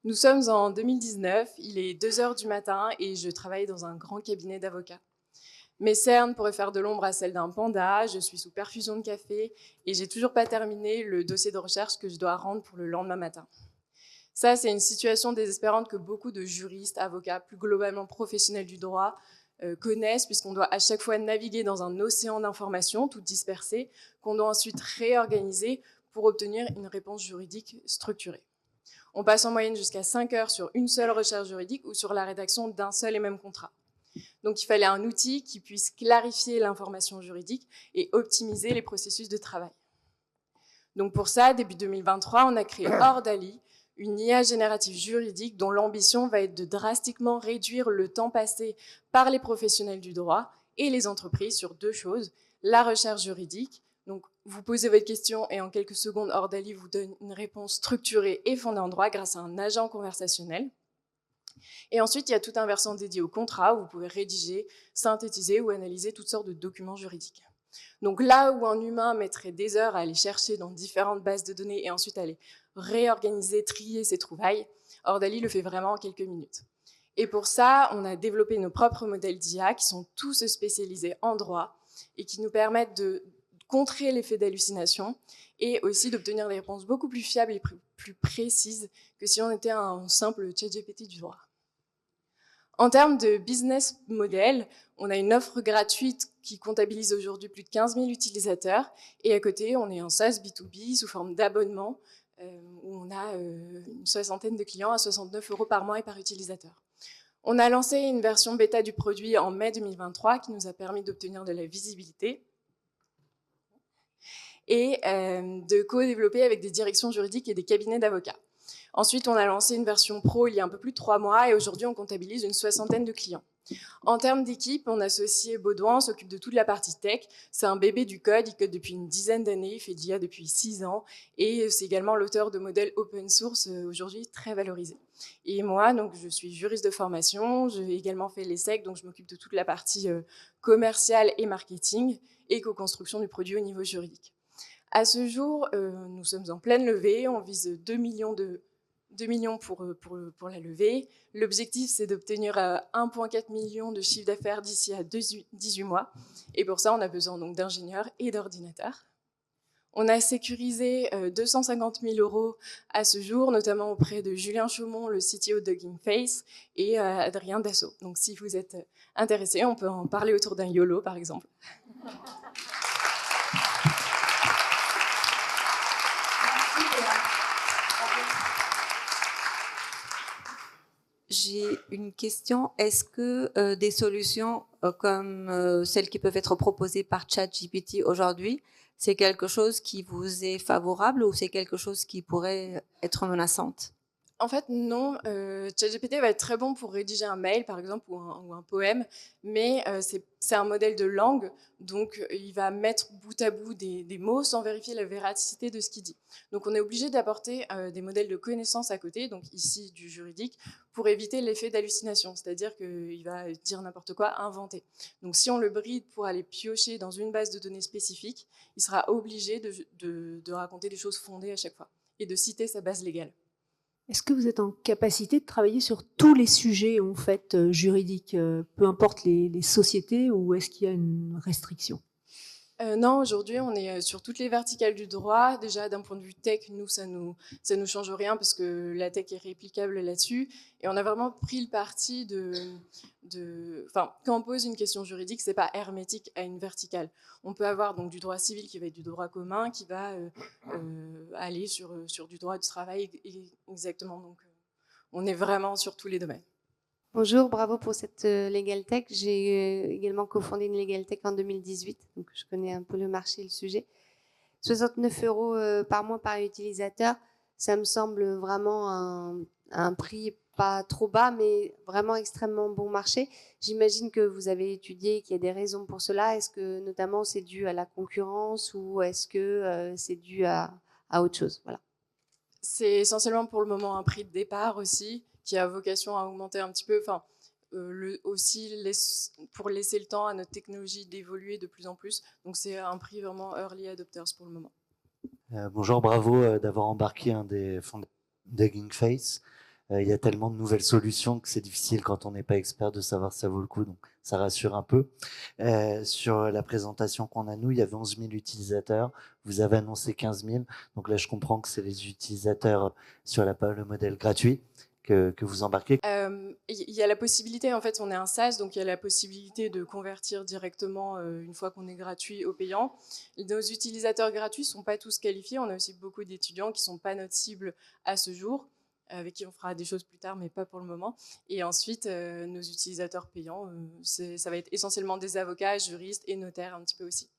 Nous sommes en 2019, il est 2 heures du matin et je travaille dans un grand cabinet d'avocats. Mes cernes pourraient faire de l'ombre à celles d'un panda, je suis sous perfusion de café et j'ai toujours pas terminé le dossier de recherche que je dois rendre pour le lendemain matin. Ça, c'est une situation désespérante que beaucoup de juristes, avocats, plus globalement professionnels du droit, connaissent, puisqu'on doit à chaque fois naviguer dans un océan d'informations, toutes dispersées, qu'on doit ensuite réorganiser pour obtenir une réponse juridique structurée. On passe en moyenne jusqu'à 5 heures sur une seule recherche juridique ou sur la rédaction d'un seul et même contrat. Donc il fallait un outil qui puisse clarifier l'information juridique et optimiser les processus de travail. Donc pour ça, début 2023, on a créé Ordali, une IA générative juridique dont l'ambition va être de drastiquement réduire le temps passé par les professionnels du droit et les entreprises sur deux choses, la recherche juridique. Donc vous posez votre question et en quelques secondes, Ordali vous donne une réponse structurée et fondée en droit grâce à un agent conversationnel. Et ensuite, il y a tout un versant dédié au contrat où vous pouvez rédiger, synthétiser ou analyser toutes sortes de documents juridiques. Donc là où un humain mettrait des heures à aller chercher dans différentes bases de données et ensuite aller réorganiser, trier ses trouvailles, Ordali le fait vraiment en quelques minutes. Et pour ça, on a développé nos propres modèles d'IA qui sont tous spécialisés en droit et qui nous permettent de contrer l'effet d'hallucination et aussi d'obtenir des réponses beaucoup plus fiables et plus précises que si on était un simple ChatGPT du droit. En termes de business model, on a une offre gratuite qui comptabilise aujourd'hui plus de 15 000 utilisateurs. Et à côté, on est en SaaS B2B sous forme d'abonnement où on a une soixantaine de clients à 69 € par mois et par utilisateur. On a lancé une version bêta du produit en mai 2023 qui nous a permis d'obtenir de la visibilité et de co-développer avec des directions juridiques et des cabinets d'avocats. Ensuite, on a lancé une version pro il y a un peu plus de 3 mois et aujourd'hui, on comptabilise une soixantaine de clients. En termes d'équipe, mon associé Baudouin s'occupe de toute la partie tech. C'est un bébé du code, il code depuis une dizaine d'années, il fait de l'IA depuis 6 ans et c'est également l'auteur de modèles open source aujourd'hui très valorisés. Et moi, donc, je suis juriste de formation, j'ai également fait l'ESSEC, donc je m'occupe de toute la partie commerciale et marketing et co-construction du produit au niveau juridique. À ce jour, nous sommes en pleine levée, on vise 2 millions pour la levée. L'objectif, c'est d'obtenir 1,4 million de chiffre d'affaires d'ici à 18 mois. Et pour ça, on a besoin donc d'ingénieurs et d'ordinateurs. On a sécurisé 250 000 € à ce jour, notamment auprès de Julien Chaumont, le CTO de Hugging Face, et Adrien Dassault. Donc si vous êtes intéressé, on peut en parler autour d'un YOLO, par exemple. J'ai une question. Est-ce que des solutions comme celles qui peuvent être proposées par ChatGPT aujourd'hui, c'est quelque chose qui vous est favorable ou c'est quelque chose qui pourrait être menaçante? En fait, non. ChatGPT va être très bon pour rédiger un mail, par exemple, ou un poème, mais c'est un modèle de langue, donc il va mettre bout à bout des mots sans vérifier la véracité de ce qu'il dit. Donc on est obligé d'apporter des modèles de connaissances à côté, donc ici du juridique, pour éviter l'effet d'hallucination, c'est-à-dire qu'il va dire n'importe quoi, inventer. Donc si on le bride pour aller piocher dans une base de données spécifique, il sera obligé de raconter des choses fondées à chaque fois et de citer sa base légale. Est-ce que vous êtes en capacité de travailler sur tous les sujets en fait juridiques, peu importe les sociétés, ou est-ce qu'il y a une restriction? Non, aujourd'hui, on est sur toutes les verticales du droit. Déjà, d'un point de vue tech, nous, ça nous change rien parce que la tech est réplicable là-dessus. Et on a vraiment pris le parti enfin, quand on pose une question juridique, c'est pas hermétique à une verticale. On peut avoir donc du droit civil qui va être du droit commun, qui va aller sur du droit du travail exactement. Donc, on est vraiment sur tous les domaines. Bonjour, bravo pour cette Legal Tech. J'ai également cofondé une Legal Tech en 2018, donc je connais un peu le marché et le sujet. 69 € par mois par utilisateur, ça me semble vraiment un prix pas trop bas, mais vraiment extrêmement bon marché. J'imagine que vous avez étudié, qu'il y a des raisons pour cela. Est-ce que notamment c'est dû à la concurrence ou est-ce que c'est dû à autre chose? Voilà. C'est essentiellement pour le moment un prix de départ aussi, qui a vocation à augmenter un petit peu, enfin, aussi pour laisser le temps à notre technologie d'évoluer de plus en plus. Donc c'est un prix vraiment early adopters pour le moment. Bonjour, bravo d'avoir embarqué un des fondateurs d'Hugging Face. Il y a tellement de nouvelles solutions que c'est difficile quand on n'est pas expert de savoir si ça vaut le coup. Donc, ça rassure un peu. Sur la présentation qu'on a, nous, il y avait 11 000 utilisateurs. Vous avez annoncé 15 000. Donc là, je comprends que c'est les utilisateurs sur le modèle gratuit que vous embarquez. Il y a la possibilité, en fait, on est un SaaS, donc il y a la possibilité de convertir directement, une fois qu'on est gratuit, au payant. Nos utilisateurs gratuits ne sont pas tous qualifiés. On a aussi beaucoup d'étudiants qui ne sont pas notre cible à ce jour, avec qui on fera des choses plus tard, mais pas pour le moment. Et ensuite, nos utilisateurs payants, ça va être essentiellement des avocats, juristes et notaires un petit peu aussi.